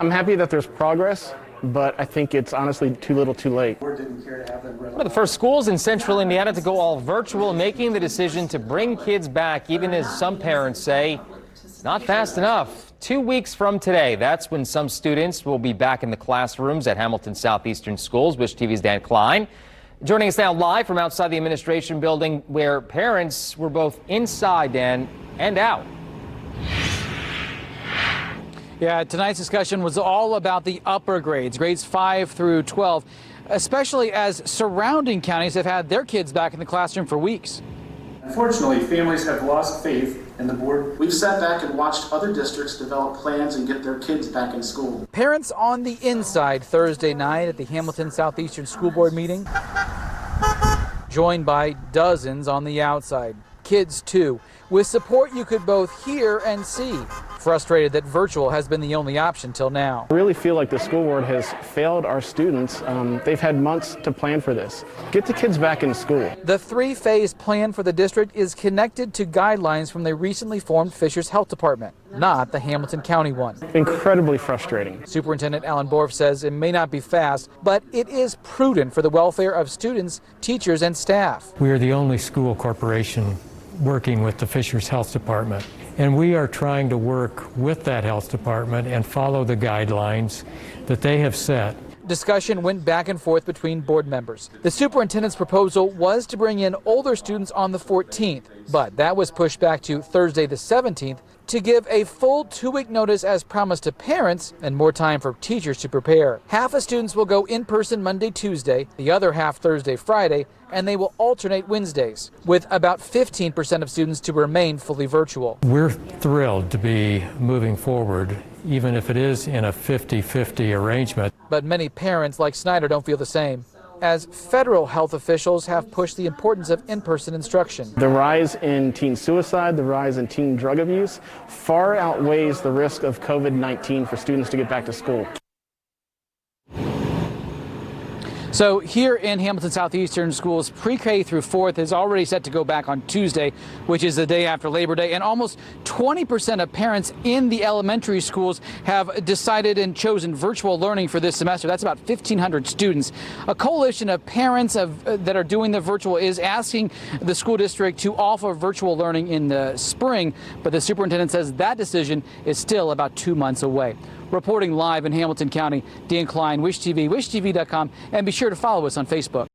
I'm happy that there's progress, but I think it's honestly too little too late. One of the first schools in central Indiana to go all virtual, making the decision to bring kids back, even as some parents say, not fast enough. 2 weeks from today, that's when some students will be back in the classrooms at Hamilton Southeastern Schools. Wish TV's Dan Klein joining us now live from outside the administration building, where parents were both inside, Dan, and out. Yeah, tonight's discussion was all about the upper grades, grades 5 through 12, especially as surrounding counties have had their kids back in the classroom for weeks. Unfortunately, families have lost faith in the board. We've sat back and watched other districts develop plans and get their kids back in school. Parents on the inside Thursday night at the Hamilton Southeastern School Board meeting, joined by dozens on the outside. Kids too, with support you could both hear and see. Frustrated that virtual has been the only option till now. I really feel like the school board has failed our students. They've had months to plan for this. Get the kids back in school. The three-phase plan for the district is connected to guidelines from the recently formed Fishers Health Department, not the Hamilton County one. Incredibly frustrating. Superintendent Alan Borf says it may not be fast, but it is prudent for the welfare of students, teachers, and staff. We are the only school corporation working with the Fishers Health Department, and we are trying to work with that health department and follow the guidelines that they have set. Discussion went back and forth between board members. The superintendent's proposal was to bring in older students on the 14th, but that was pushed back to Thursday the 17th to give a full 2-week notice as promised to parents and more time for teachers to prepare. Half of students will go in person Monday, Tuesday, the other half Thursday, Friday, and they will alternate Wednesdays, with about 15% of students to remain fully virtual. We're thrilled to be moving forward, even if it is in a 50-50 arrangement. But many parents like Snyder don't feel the same, as federal health officials have pushed the importance of in-person instruction. The rise in teen suicide, the rise in teen drug abuse far outweighs the risk of COVID-19 for students to get back to school. So here in Hamilton Southeastern Schools, pre-K through 4th is already set to go back on Tuesday, which is the day after Labor Day, and almost 20% of parents in the elementary schools have decided and chosen virtual learning for this semester. That's about 1,500 students. A coalition of parents that are doing the virtual is asking the school district to offer virtual learning in the spring, but the superintendent says that decision is still about 2 months away. Reporting live in Hamilton County, Dan Klein, Wish TV, wishtv.com, and be sure to follow us on Facebook.